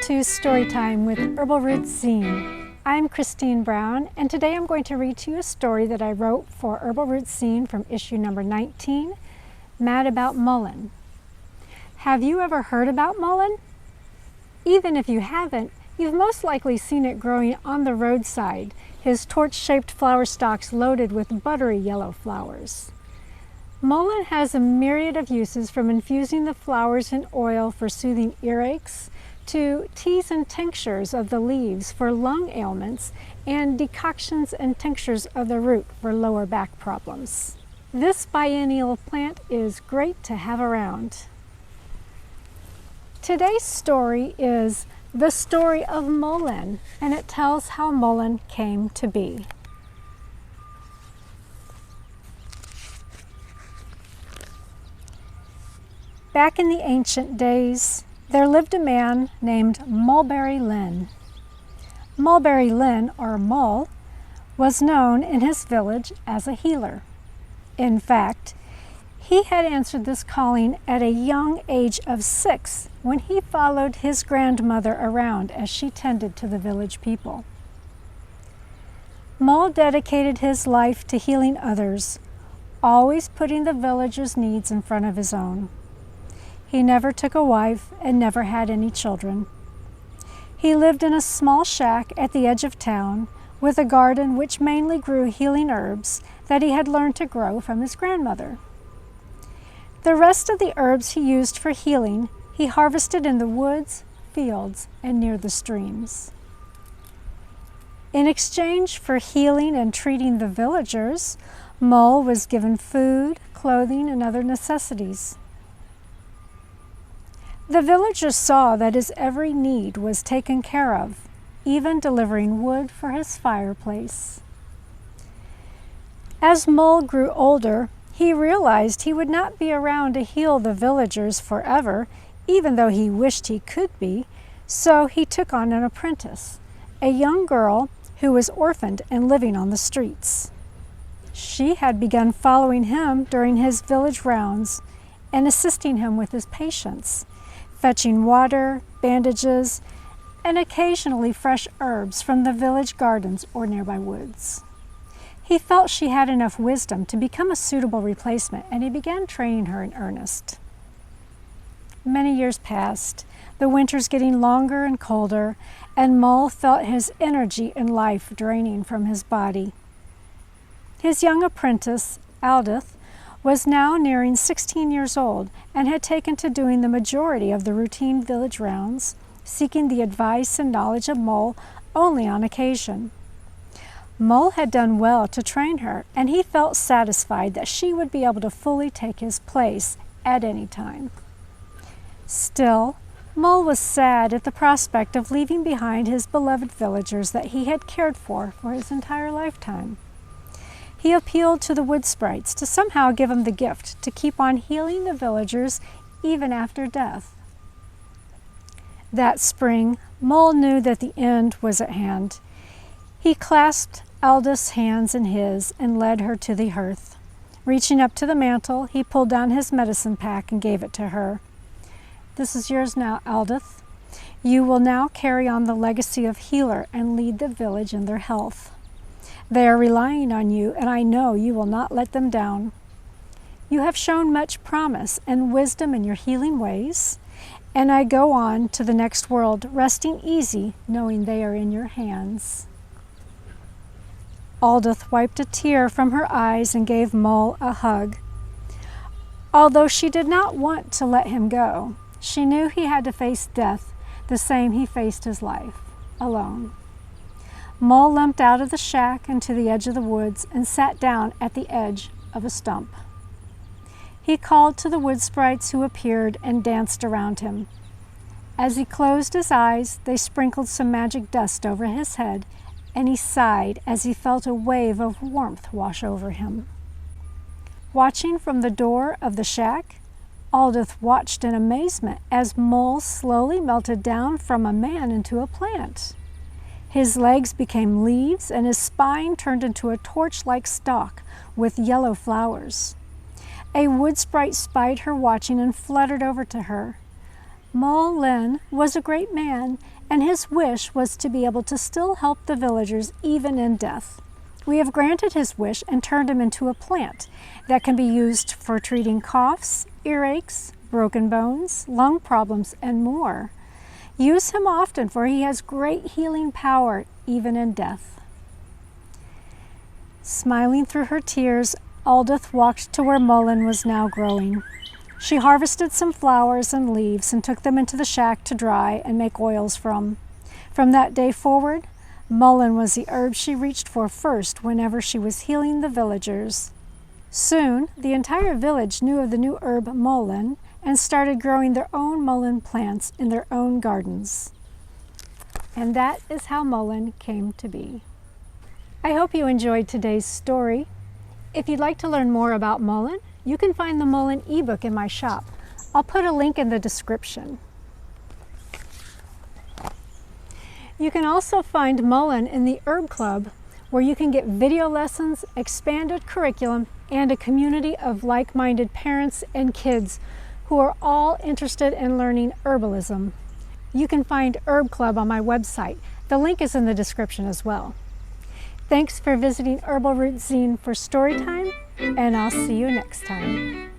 to Storytime with Herbal Roots zine. I'm Kristine Brown, and today I'm going to read to you a story that I wrote for Herbal Roots zine from issue number 19, Mad About Mullein. Have you ever heard about mullein? Even if you haven't, you've most likely seen it growing on the roadside, his torch-shaped flower stalks loaded with buttery yellow flowers. Mullein has a myriad of uses, from infusing the flowers in oil for soothing earaches, to teas and tinctures of the leaves for lung ailments, and decoctions and tinctures of the root for lower back problems. This biennial plant is great to have around. Today's story is the story of Mullein, and it tells how mullein came to be. Back in the ancient days, there lived a man named Mullein. Mullein, or Mull, was known in his village as a healer. In fact, he had answered this calling at a young age of 6 when he followed his grandmother around as she tended to the village people. Mull dedicated his life to healing others, always putting the villagers' needs in front of his own. He never took a wife and never had any children. He lived in a small shack at the edge of town with a garden which mainly grew healing herbs that he had learned to grow from his grandmother. The rest of the herbs he used for healing he harvested in the woods, fields, and near the streams. In exchange for healing and treating the villagers, Mull was given food, clothing, and other necessities. The villagers saw that his every need was taken care of, even delivering wood for his fireplace. As Mull grew older, he realized he would not be around to heal the villagers forever, even though he wished he could be, so he took on an apprentice, a young girl who was orphaned and living on the streets. She had begun following him during his village rounds and assisting him with his patients, fetching water, bandages, and occasionally fresh herbs from the village gardens or nearby woods. He felt she had enough wisdom to become a suitable replacement, and he began training her in earnest. Many years passed, the winters getting longer and colder, and Mull felt his energy and life draining from his body. His young apprentice, Aldith, was now nearing 16 years old and had taken to doing the majority of the routine village rounds, seeking the advice and knowledge of Mull only on occasion. Mull had done well to train her, and he felt satisfied that she would be able to fully take his place at any time. Still, Mull was sad at the prospect of leaving behind his beloved villagers that he had cared for his entire lifetime. He appealed to the wood sprites to somehow give him the gift to keep on healing the villagers even after death. That spring, Mull knew that the end was at hand. He clasped Aldith's hands in his and led her to the hearth. Reaching up to the mantel, he pulled down his medicine pack and gave it to her. "This is yours now, Aldith. You will now carry on the legacy of healer and lead the village in their health. They are relying on you, and I know you will not let them down. You have shown much promise and wisdom in your healing ways, and I go on to the next world, resting easy, knowing they are in your hands." Aldith wiped a tear from her eyes and gave Mull a hug. Although she did not want to let him go, she knew he had to face death the same he faced his life, alone. Mull limped out of the shack and to the edge of the woods and sat down at the edge of a stump. He called to the wood sprites, who appeared and danced around him. As he closed his eyes, they sprinkled some magic dust over his head, and he sighed as he felt a wave of warmth wash over him. Watching from the door of the shack, Aldith watched in amazement as Mull slowly melted down from a man into a plant. His legs became leaves, and his spine turned into a torch-like stalk with yellow flowers. A wood sprite spied her watching and fluttered over to her. Mullein was a great man, and his wish was to be able to still help the villagers even in death. We have granted his wish and turned him into a plant that can be used for treating coughs, earaches, broken bones, lung problems, and more. Use him often, for he has great healing power even in death. Smiling through her tears, Aldith walked to where Mullein was now growing. She harvested some flowers and leaves and took them into the shack to dry and make oils from. From that day forward, Mullein was the herb she reached for first whenever she was healing the villagers. Soon, the entire village knew of the new herb Mullein and started growing their own mullein plants in their own gardens. And that is how Mullein came to be. I hope you enjoyed today's story. If you'd like to learn more about Mullein, you can find the Mullein ebook in my shop. I'll put a link in the description. You can also find Mullein in the Herb Club, where you can get video lessons, expanded curriculum, and a community of like-minded parents and kids who are all interested in learning herbalism. You can find Herb Club on my website. The link is in the description as well. Thanks for visiting Herbal Roots Zine for Storytime, and I'll see you next time.